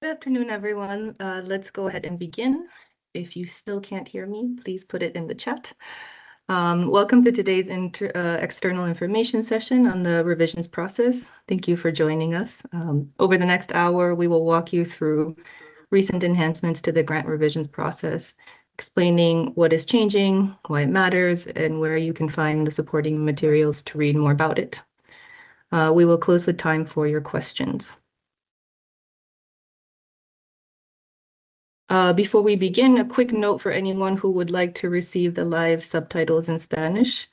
Good afternoon, everyone. Let's go ahead and begin. If you still can't hear me, please put it in the chat. Welcome to today's external information session on the revisions process. Thank you for joining us. Over the next hour, we will walk you through recent enhancements to the grant revisions process, explaining what is changing, why it matters, and where you can find the supporting materials to read more about it. We will close with time for your questions. Before we begin, a quick note for anyone who would like to receive the live subtitles in Spanish.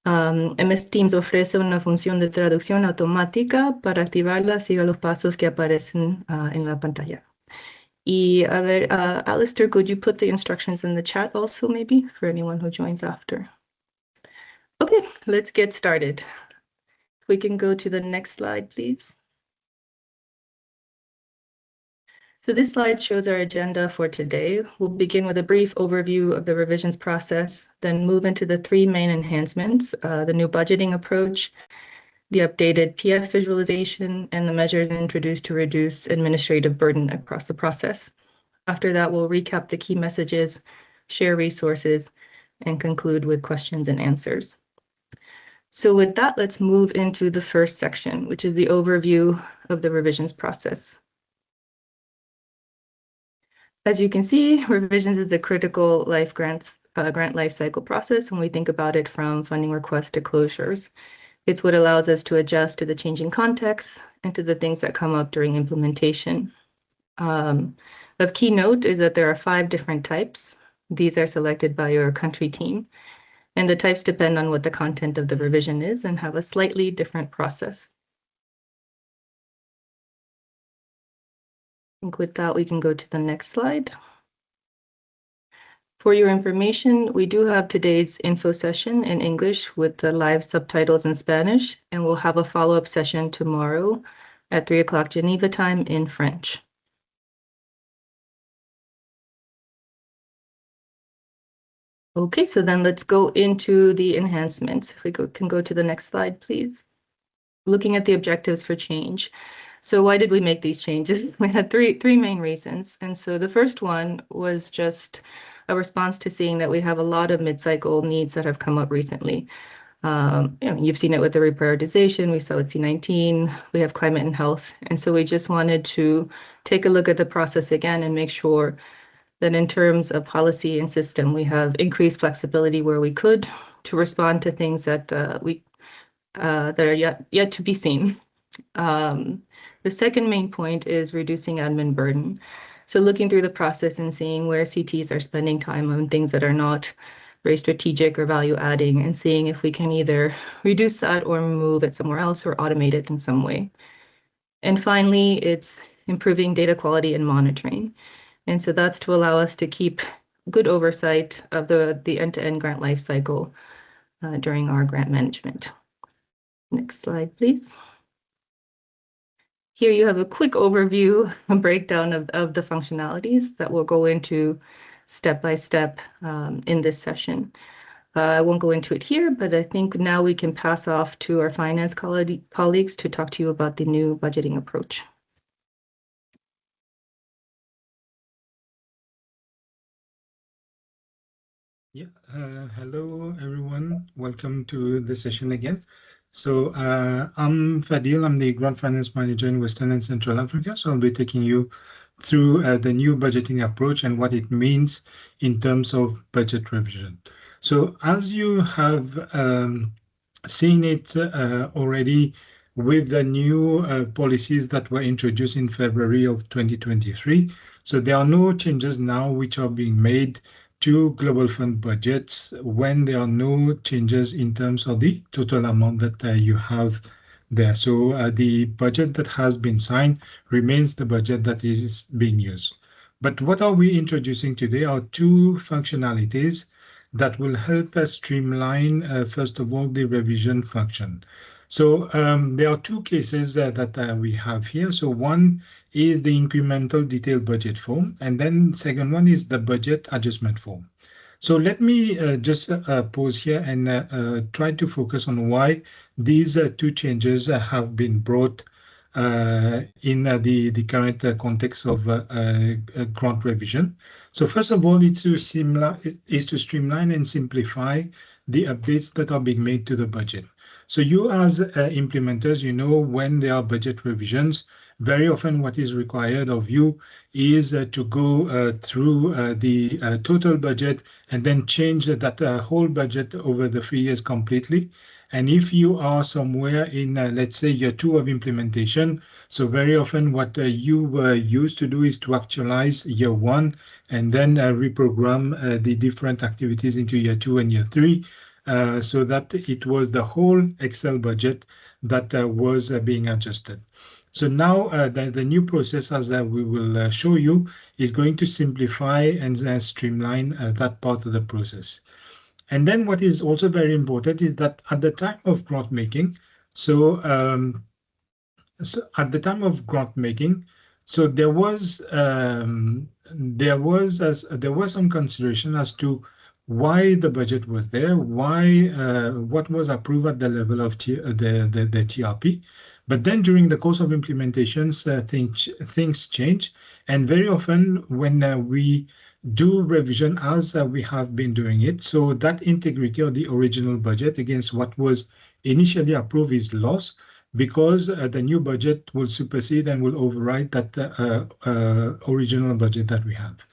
MS Teams ofrece una función de traducción automática. Para activarla, siga los pasos que aparecen en la pantalla. Y a ver, Alistair, could you put the instructions in the chat also, maybe, for anyone who joins after? Okay, let's get started. We can go to the next slide, please. So this slide shows our agenda for today. We'll begin with a brief overview of the revisions process, then move into the three main enhancements, the new budgeting approach, the updated PF visualization, and the measures introduced to reduce administrative burden across the process. After that, we'll recap the key messages, share resources, and conclude with questions and answers. So with that, let's move into the first section, which is the overview of the revisions process. As you can see, revisions is a critical grant lifecycle process when we think about it from funding requests to closures. It's what allows us to adjust to the changing context and to the things that come up during implementation. Of key note is that there are 5 different types. These are selected by your country team, and the types depend on what the content of the revision is and have a slightly different process. I think with that, we can go to the next slide. For your information, we do have today's info session in English with the live subtitles in Spanish, and we'll have a follow-up session tomorrow at 3 o'clock Geneva time in French. Okay, so then let's go into the enhancements. If we can go to the next slide, please. Looking at the objectives for change. So why did we make these changes? We had three main reasons. And so the first one was just a response to seeing that we have a lot of mid-cycle needs that have come up recently. You've seen it with the reprioritization. We saw with C19, we have climate and health. And so we just wanted to take a look at the process again and make sure that in terms of policy and system, we have increased flexibility where we could to respond to things that that are yet to be seen. The second main point is reducing admin burden. So looking through the process and seeing where CTs are spending time on things that are not very strategic or value adding, and seeing if we can either reduce that or move it somewhere else or automate it in some way. And finally, it's improving data quality and monitoring. And so that's to allow us to keep good oversight of the end-to-end grant lifecycle during our grant management. Next slide, please. Here you have a quick overview, a breakdown of the functionalities that we'll go into step by step in this session. I won't go into it here, but I think now we can pass off to our finance colleagues to talk to you about the new budgeting approach. Yeah, hello everyone. Welcome to the session again. So I'm Fadil. I'm the Grant Finance Manager in Western and Central Africa. So I'll be taking you through the new budgeting approach and what it means in terms of budget revision. So as you have seen it already with the new policies that were introduced in February of 2023. So there are no changes now which are being made to global fund budgets when there are no changes in terms of the total amount that you have there. So the budget that has been signed remains the budget that is being used. But what are we introducing today are 2 functionalities that will help us streamline, first of all, the revision function. So there are 2 cases that we have here. So one is the incremental detailed budget form, and then second one is the budget adjustment form. So let me just pause here and try to focus on why these 2 changes have been brought in the current context of grant revision. So first of all, it's to streamline and simplify the updates that are being made to the budget. So you as implementers, you know, when there are budget revisions, very often what is required of you is to go through the total budget and then change that whole budget over the 3 years completely. And if you are somewhere in, let's say, year 2 of implementation, so very often what you used to do is to actualize year 1 and then reprogram the different activities into year 2 and year 3. So that it was the whole Excel budget that was being adjusted. So now the new process, as we will show you, is going to simplify and streamline that part of the process. And then what is also very important is that at the time of grant making, so at the time of grant making, so there was some consideration as to why the budget was there, why what was approved at the level of the TRP. But then during the course of implementations, things change. And very often when we do revision as we have been doing it, so that integrity of the original budget against what was initially approved is lost, because the new budget will supersede and will override that original budget that we have.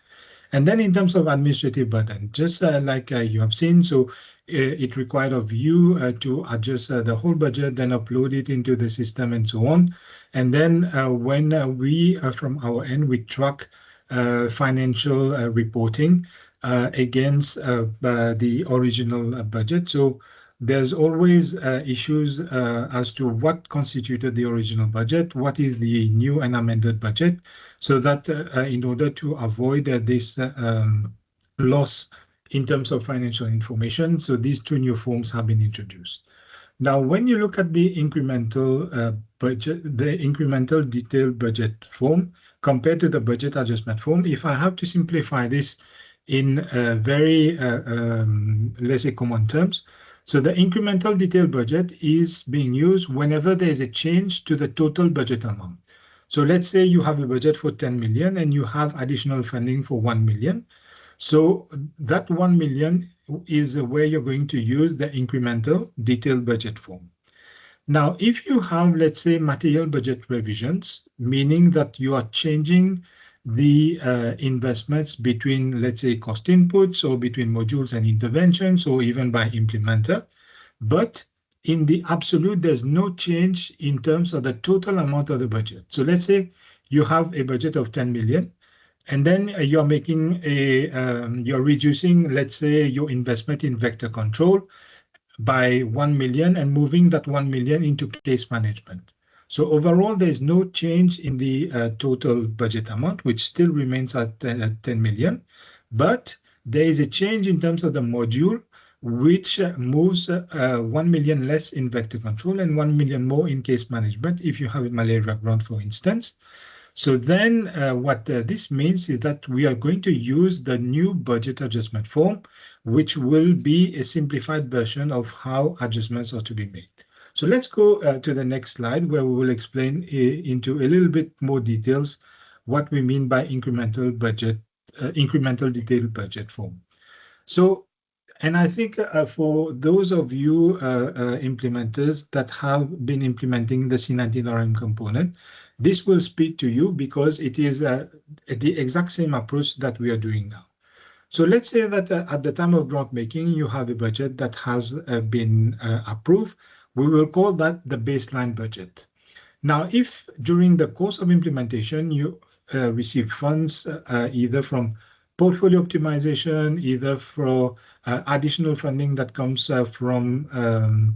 And then in terms of administrative burden, just like you have seen, so it required of you to adjust the whole budget, then upload it into the system and so on. And then when we, from our end, we track financial reporting against the original budget. So there's always issues as to what constituted the original budget, what is the new and amended budget, so that in order to avoid this loss in terms of financial information, so these 2 new forms have been introduced. Now, when you look at the incremental budget, the incremental detailed budget form compared to the budget adjustment form, if I have to simplify this in very, let's say, common terms, so the incremental detailed budget is being used whenever there is a change to the total budget amount. So let's say you have a budget for 10 million and you have additional funding for 1 million. So that 1 million is where you're going to use the incremental detailed budget form. Now, if you have, let's say, material budget revisions, meaning that you are changing the investments between, let's say, cost inputs or between modules and interventions, or even by implementer, but in the absolute, there's no change in terms of the total amount of the budget. So let's say you have a budget of 10 million, and then you're making you're reducing, let's say, your investment in vector control by 1 million and moving that 1 million into case management. So overall, there is no change in the total budget amount, which still remains at 10 million. But there is a change in terms of the module, which moves 1 million less in vector control and 1 million more in case management, if you have a malaria grant, for instance. So then what this means is that we are going to use the new budget adjustment form, which will be a simplified version of how adjustments are to be made. So let's go to the next slide, where we will explain into a little bit more details what we mean by incremental budget, incremental detailed budget form. So, and I think for those of you implementers that have been implementing the C19RM component, this will speak to you because it is the exact same approach that we are doing now. So let's say that at the time of grant making, you have a budget that has been approved. We will call that the baseline budget. Now, if during the course of implementation, you receive funds either from portfolio optimization, either for additional funding that comes from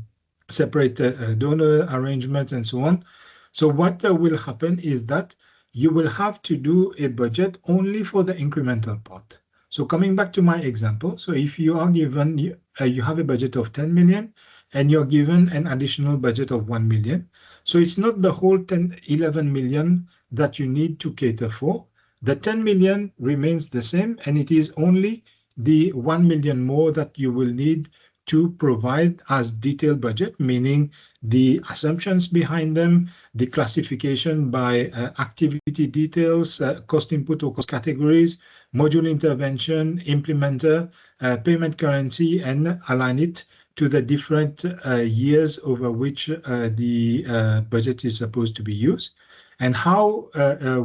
separate donor arrangements and so on. So what will happen is that you will have to do a budget only for the incremental part. So coming back to my example, so if you are given, you have a budget of 10 million and you're given an additional budget of 1 million. So it's not the whole 11 million that you need to cater for. The 10 million remains the same, and it is only the 1 million more that you will need to provide as detailed budget, meaning the assumptions behind them, the classification by activity details, cost input or cost categories, module intervention, implementer, payment currency, and align it to the different years over which the budget is supposed to be used. And how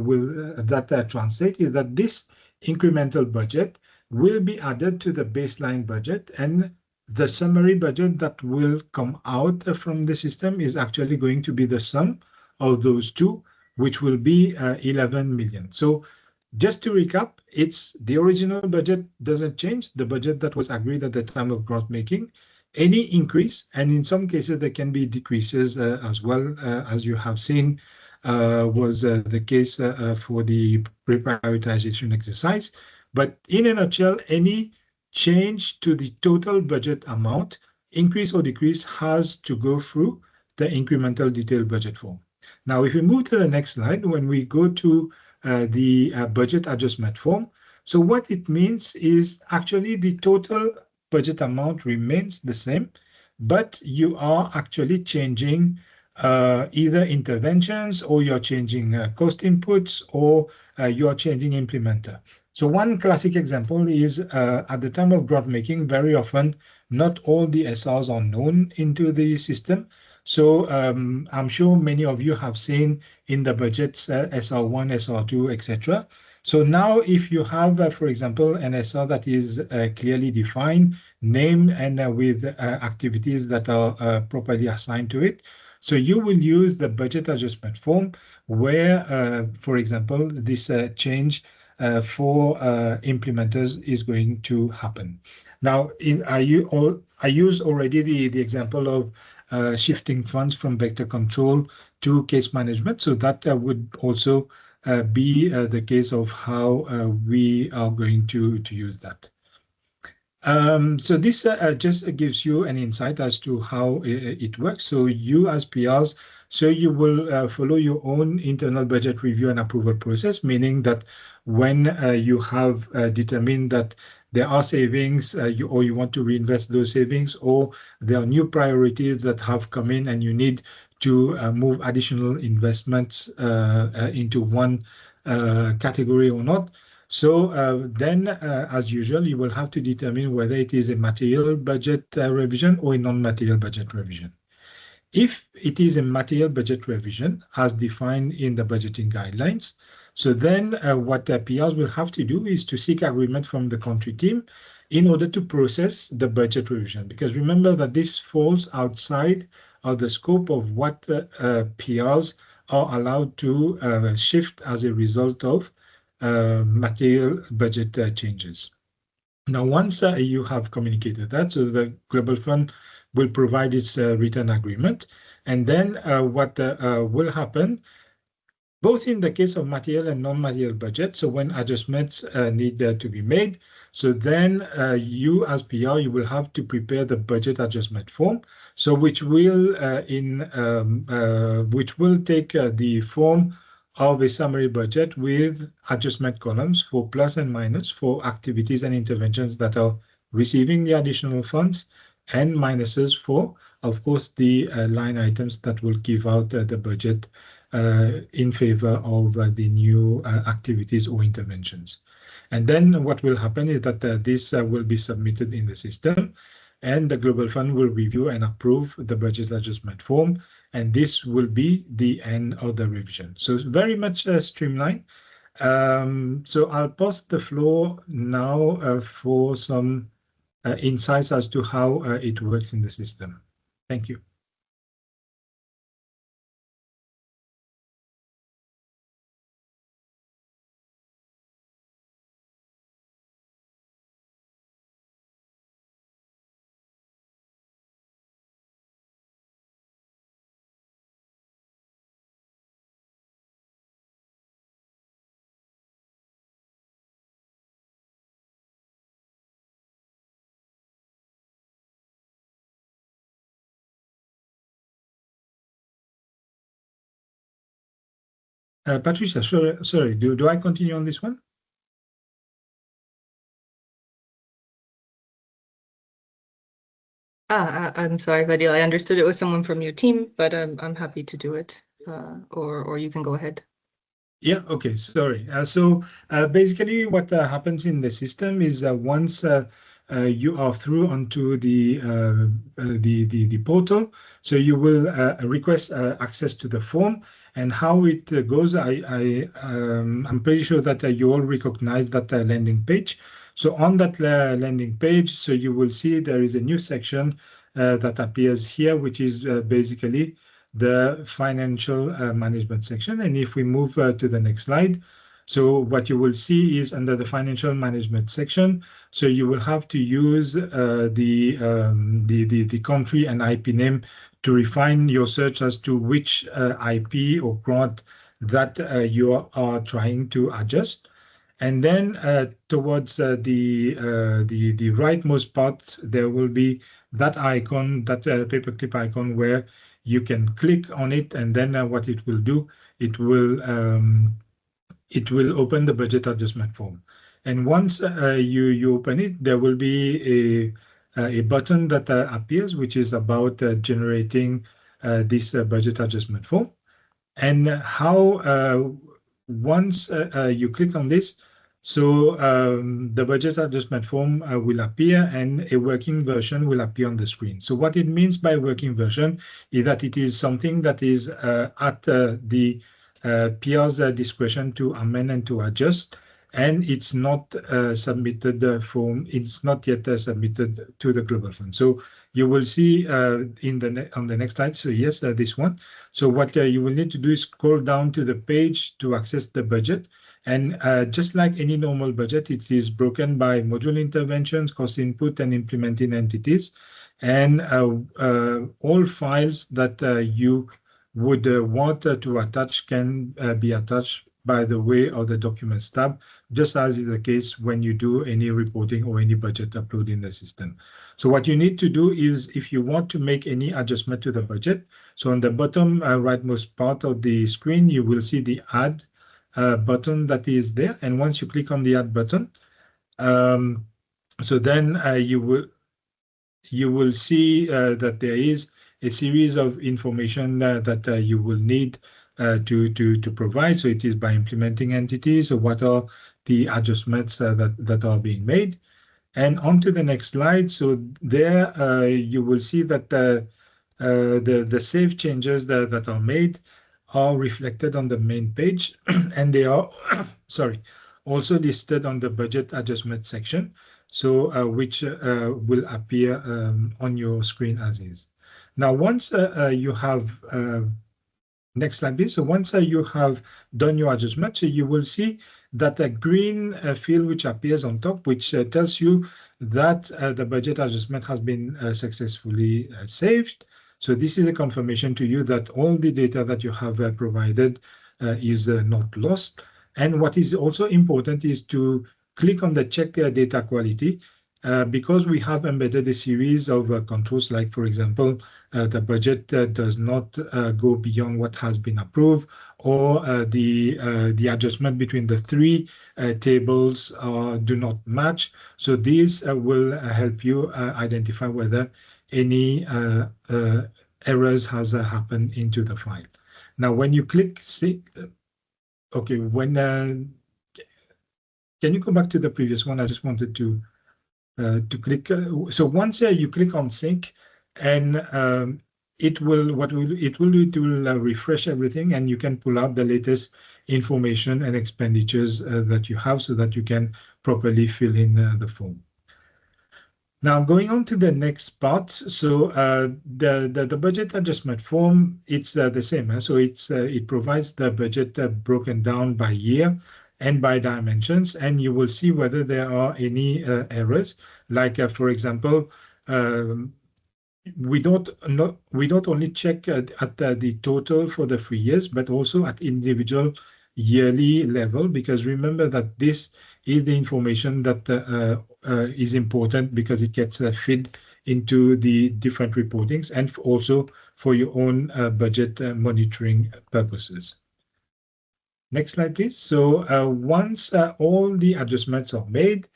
will that translate is that this incremental budget will be added to the baseline budget, and the summary budget that will come out from the system is actually going to be the sum of those two, which will be 11 million. So just to recap, it's the original budget doesn't change, the budget that was agreed at the time of grant making. Any increase, and in some cases there can be decreases as well, as you have seen was the case for the reprioritization exercise. But in a nutshell, any change to the total budget amount, increase or decrease, has to go through the incremental detailed budget form. Now, if we move to the next slide, when we go to the budget adjustment form, so what it means is actually the total budget amount remains the same, but you are actually changing either interventions, or you're changing cost inputs, or you're changing implementer. So one classic example is at the time of grant making, very often not all the SRs are known into the system. So I'm sure many of you have seen in the budgets SR1, SR2, etc. So now if you have, for example, an SR that is clearly defined, named, and with activities that are properly assigned to it, so you will use the budget adjustment form where, for example, this change for implementers is going to happen. Now, I use already the example of shifting funds from vector control to case management. So that would also be the case of how we are going to use that. So this just gives you an insight as to how it works. So you as PRs, so you will follow your own internal budget review and approval process, meaning that when you have determined that there are savings or you want to reinvest those savings, or there are new priorities that have come in and you need to move additional investments into one category or not. So then, as usual, you will have to determine whether it is a material budget revision or a non-material budget revision. If it is a material budget revision, as defined in the budgeting guidelines, so then what PRs will have to do is to seek agreement from the country team in order to process the budget revision. Because remember that this falls outside of the scope of what PRs are allowed to shift as a result of material budget changes. Now, once you have communicated that, so the Global Fund will provide its written agreement, and then what will happen, both in the case of material and non-material budget, so when adjustments need to be made, so then you as PR, you will have to prepare the budget adjustment form, so which will take the form of a summary budget with adjustment columns for plus and minus for activities and interventions that are receiving the additional funds, and minuses for, of course, the line items that will give out the budget in favor of the new activities or interventions. And then what will happen is that this will be submitted in the system, and the Global Fund will review and approve the budget adjustment form, and this will be the end of the revision. So it's very much streamlined. So I'll pass the floor now for some insights as to how it works in the system. Thank you. Patricia, sorry, do I continue on this one? I'm sorry, Vadil. I understood it was someone from your team, but I'm happy to do it. Or you can go ahead. Yeah, okay, sorry. Basically what happens in the system is once you are through onto the portal, so you will request access to the form. And how it goes, I'm pretty sure that you all recognize that landing page. So on that landing page, so you will see there is a new section that appears here, which is basically the financial management section. And if we move to the next slide, so what you will see is under the financial management section, so you will have to use the country and IP name to refine your search as to which IP or grant that you are trying to adjust. And then towards the rightmost part, there will be that icon, that paperclip icon, where you can click on it, and then what it will do, it will open the budget adjustment form. And once you open it, there will be a button that appears, which is about generating this budget adjustment form. And how once you click on this, so the budget adjustment form will appear and a working version will appear on the screen. So what it means by working version is that it is something that is at the PR's discretion to amend and to adjust, and it's not submitted form. It's not yet submitted to the Global Fund. So you will see on the next slide. So yes, this one. So what you will need to do is scroll down to the page to access the budget. And just like any normal budget, it is broken by module interventions, cost input, and implementing entities. And all files that you would want to attach can be attached by the way of the Documents tab, just as is the case when you do any reporting or any budget upload in the system. So what you need to do is, if you want to make any adjustment to the budget, so on the bottom rightmost part of the screen, you will see the Add button that is there. And once you click on the Add button, so then you will see that there is a series of information that you will need to provide. So it is by implementing entities, so what are the adjustments that are being made. And on to the next slide. So there you will see that the save changes that are made are reflected on the main page, and they are sorry, also listed on the budget adjustment section, so which will appear on your screen as is. Now, once you have next slide, please. So once you have done your adjustment, so you will see that a green field which appears on top, which tells you that the budget adjustment has been successfully saved. So this is a confirmation to you that all the data that you have provided is not lost. And what is also important is to click on the check data quality, because we have embedded a series of controls, like, for example, the budget does not go beyond what has been approved, or the adjustment between the three tables do not match. So these will help you identify whether any errors has happened into the file. Now, when you click sync, okay, when can you go back to the previous one? I just wanted to click. So once you click on sync, and it will refresh everything, and you can pull out the latest information and expenditures that you have, so that you can properly fill in the form. Now, going on to the next part, so the budget adjustment form, it's the same. So it provides the budget broken down by year and by dimensions, and you will see whether there are any errors. Like, for example, we don't only check at the total for the 3 years, but also at individual yearly level, because remember that this is the information that is important, because it gets fed into the different reportings, and also for your own budget monitoring purposes. Next slide, please. So once all the adjustments are made,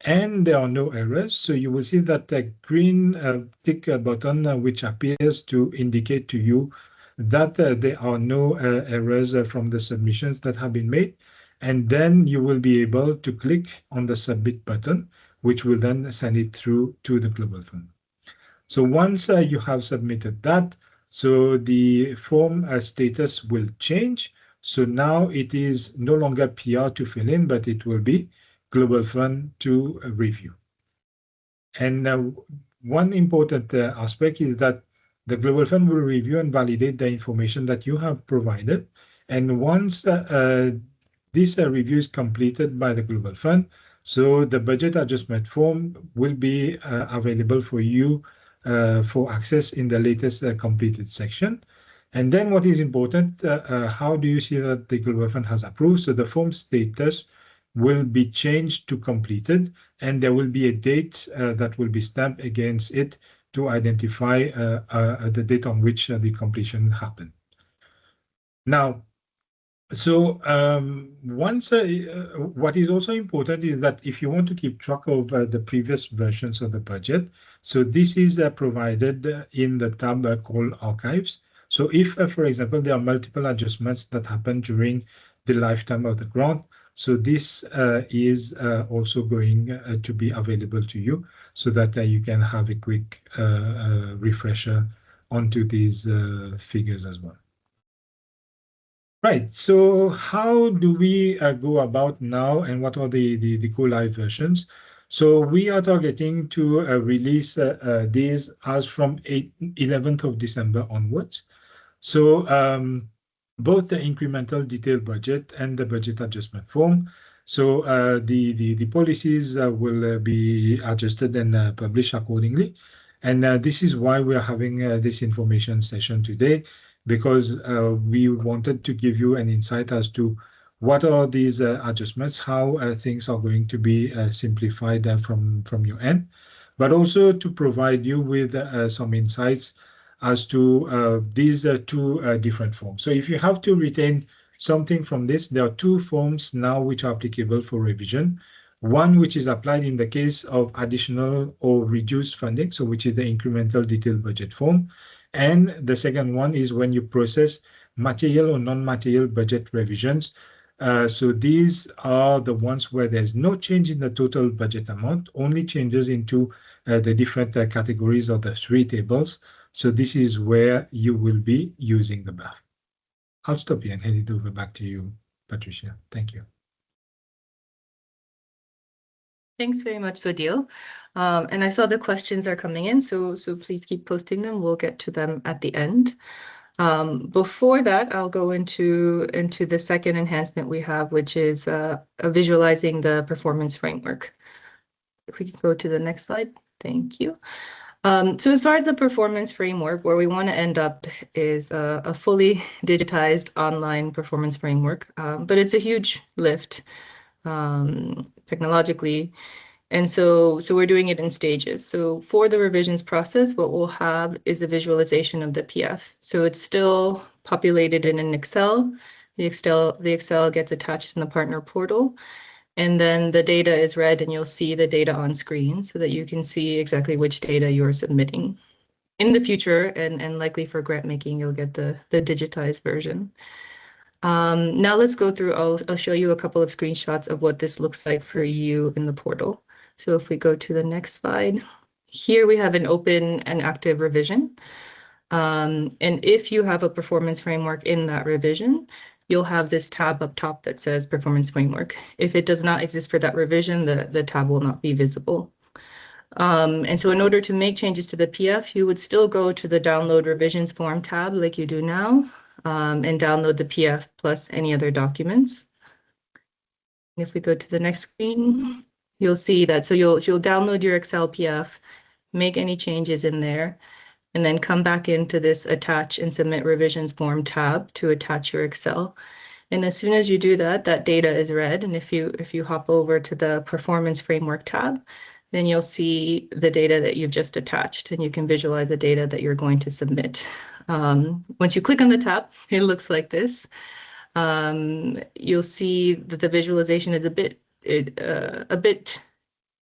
and there are no errors. So you will see that the green tick button which appears to indicate to you that there are no errors from the submissions that have been made. And then you will be able to click on the submit button, which will then send it through to the Global Fund. So once you have submitted that, so the form status will change. So now it is no longer PR to fill in, but it will be Global Fund to review. And one important aspect is that the Global Fund will review and validate the information that you have provided. And once this review is completed by the Global Fund, so the budget adjustment form will be available for you for access in the latest completed section. And then what is important, how do you see that the Global Fund has approved? So the form status will be changed to completed, and there will be a date that will be stamped against it to identify the date on which the completion happened. Now, so what is also important is that if you want to keep track of the previous versions of the budget, so this is provided in the tab called Archives. So if, for example, there are multiple adjustments that happen during the lifetime of the grant, so this is also going to be available to you so that you can have a quick refresher onto these figures as well. Right, so how do we go about now, and what are the go-live versions? So we are targeting to release these as from 11th of December onwards. So both the incremental detailed budget and the budget adjustment form. So the policies will be adjusted and published accordingly. And this is why we are having this information session today, because we wanted to give you an insight as to what are these adjustments, how things are going to be simplified from your end, but also to provide you with some insights as to these two different forms. So if you have to retain something from this, there are two forms now which are applicable for revision. One which is applied in the case of additional or reduced funding, so which is the incremental detailed budget form. And the second one is when you process material or non-material budget revisions. So these are the ones where there's no change in the total budget amount, only changes into the different categories of the three tables. So this is where you will be using the BAF. I'll stop here and hand it over back to you, Patricia. Thank you. Thanks very much, Fadil. And I saw the questions are coming in, so please keep posting them. We'll get to them at the end. Before that, I'll go into the second enhancement we have, which is visualizing the performance framework. If we can go to the next slide. Thank you. So as far as the performance framework, where we want to end up is a fully digitized online performance framework, but it's a huge lift technologically. And so we're doing it in stages. So for the revisions process, what we'll have is a visualization of the PF. So it's still populated in an Excel. The Excel gets attached in the partner portal. And then the data is read, and you'll see the data on screen so that you can see exactly which data you're submitting. In the future, and likely for grant making, you'll get the digitized version. Now let's go through, I'll show you a couple of screenshots of what this looks like for you in the portal. So if we go to the next slide, here we have an open and active revision. And if you have a performance framework in that revision, you'll have this tab up top that says performance framework. If it does not exist for that revision, the tab will not be visible. And so in order to make changes to the PF, you would still go to the download revisions form tab like you do now, and download the PF plus any other documents. And if we go to the next screen, you'll see that. So you'll download your Excel PF, make any changes in there, and then come back into this attach and submit revisions form tab to attach your Excel. And as soon as you do that, that data is read. And if you hop over to the performance framework tab, then you'll see the data that you've just attached, and you can visualize the data that you're going to submit. Once you click on the tab, it looks like this. You'll see that the visualization is a bit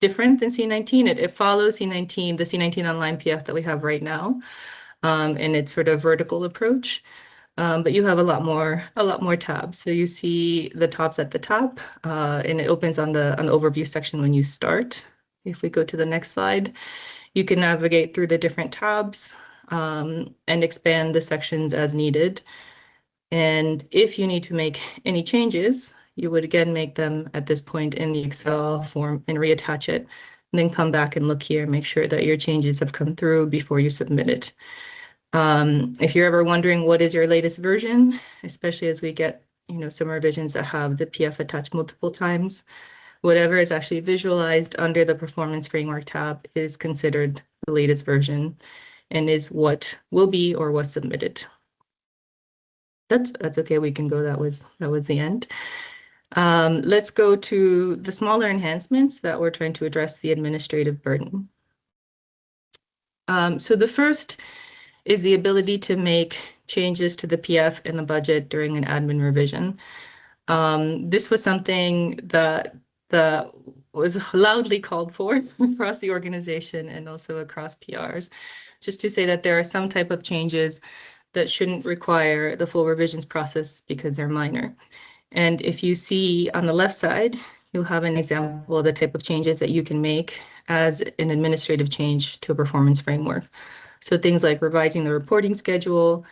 different than C19. It follows C19, the C19 online PF that we have right now, in its sort of vertical approach. But you have a lot more tabs. So you see the tabs at the top, and it opens on the overview section when you start. If we go to the next slide, you can navigate through the different tabs and expand the sections as needed. And if you need to make any changes, you would again make them at this point in the Excel form and reattach it, and then come back and look here and make sure that your changes have come through before you submit it. If you're ever wondering what is your latest version, especially as we get some revisions that have the PF attached multiple times, whatever is actually visualized under the Performance Framework tab is considered the latest version and is what will be or was submitted. That's okay. We can go. That was the end. Let's go to the smaller enhancements that we're trying to address the administrative burden. So the first is the ability to make changes to the PF and the budget during an admin revision. This was something that was loudly called for across the organization and also across PRs, just to say that there are some type of changes that shouldn't require the full revisions process because they're minor. And if you see on the left side, you'll have an example of the type of changes that you can make as an administrative change to a performance framework. So things like revising the reporting schedule,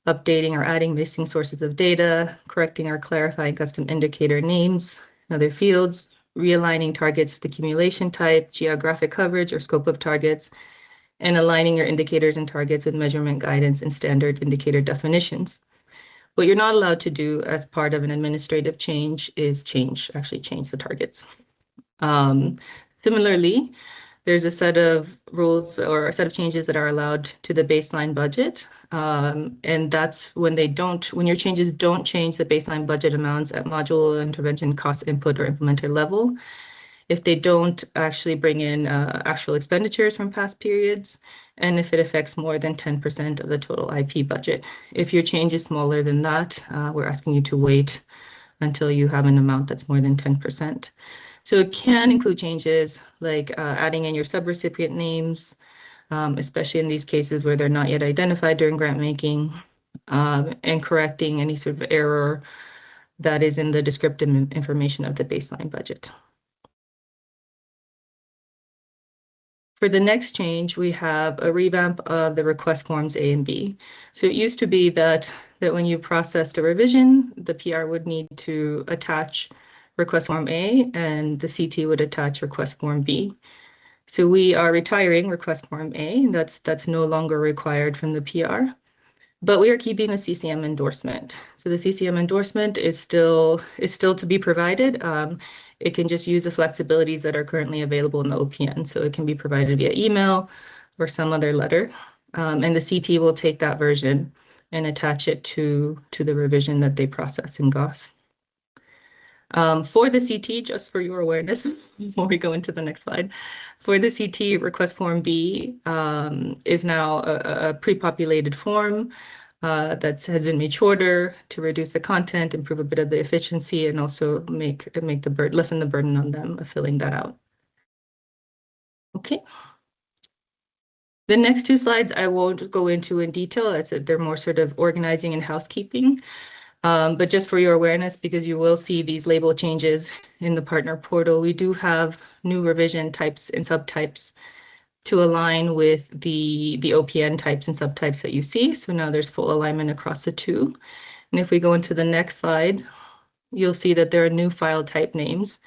updating or adding missing sources of data, correcting or clarifying custom indicator names, other fields, realigning targets to the accumulation type, geographic coverage or scope of targets, and aligning your indicators and targets with measurement guidance and standard indicator definitions. What you're not allowed to do as part of an administrative change is actually change the targets. Similarly, there's a set of rules or a set of changes that are allowed to the baseline budget. And that's when your changes don't change the baseline budget amounts at module, intervention, cost input, or implementer level. If they don't actually bring in actual expenditures from past periods, and if it affects more than 10% of the total IP budget. If your change is smaller than that, we're asking you to wait until you have an amount that's more than 10%. So it can include changes like adding in your subrecipient names, especially in these cases where they're not yet identified during grant making, and correcting any sort of error that is in the descriptive information of the baseline budget. For the next change, we have a revamp of the request forms A and B. So it used to be that when you processed a revision, the PR would need to attach request form A and the CT would attach request form B. So we are retiring request form A, and that's no longer required from the PR. But we are keeping the CCM endorsement. So the CCM endorsement is still to be provided. It can just use the flexibilities that are currently available in the OPN. So it can be provided via email or some other letter. And the CT will take that version and attach it to the revision that they process in GOS. For the CT, just for your awareness, before we go into the next slide, for the CT, request form B is now a pre-populated form that has been made shorter to reduce the content, improve a bit of the efficiency, and also lessen the burden on them of filling that out. Okay. The next two slides I won't go into in detail, as they're more sort of organizing and housekeeping. But just for your awareness, because you will see these label changes in the partner portal, we do have new revision types and subtypes to align with the OPN types and subtypes that you see. So now there's full alignment across the two. And if we go into the next slide, you'll see that there are new file type names.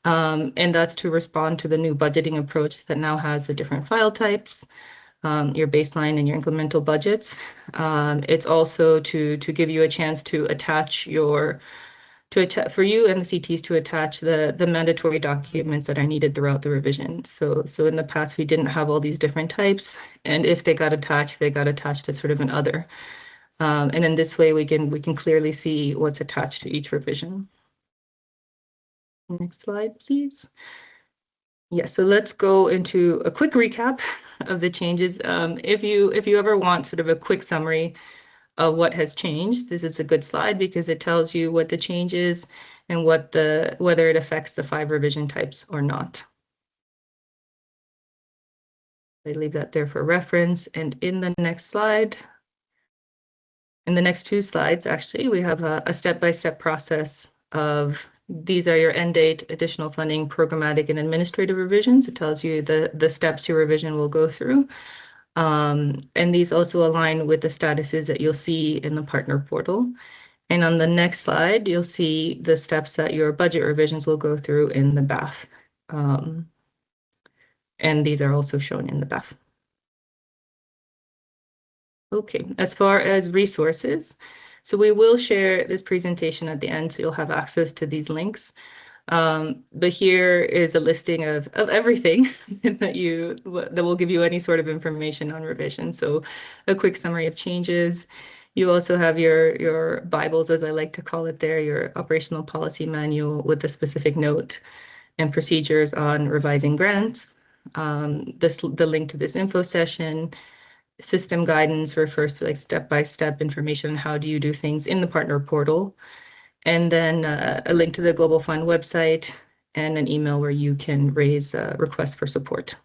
And that's to respond to the new budgeting approach that now has the different file types, your baseline and your incremental budgets. It's also to give you a chance to attach for you and the CTs to attach the mandatory documents that are needed throughout the revision. So in the past, we didn't have all these different types, and if they got attached as sort of an other. And in this way, we can clearly see what's attached to each revision. Next slide, please. Yeah, so let's go into a quick recap of the changes. If you ever want sort of a quick summary of what has changed, this is a good slide because it tells you what the change is and whether it affects the 5 revision types or not. I leave that there for reference. And in the next slide, in the next 2 slides, actually, we have a step-by-step process of these are your end date, additional funding, programmatic, and administrative revisions. It tells you the steps your revision will go through. And these also align with the statuses that you'll see in the partner portal. And on the next slide, you'll see the steps that your budget revisions will go through in the BAF. And these are also shown in the BAF. Okay, as far as resources, so we will share this presentation at the end, so you'll have access to these links. But here is a listing of everything that will give you any sort of information on revision. So a quick summary of changes. You also have your Bibles, as I like to call it there, your operational policy manual with the specific note and procedures on revising grants. The link to this info session. System guidance refers to like step-by-step information on how do you do things in the partner portal. And then a link to the Global Fund website and an email where you can raise requests for support.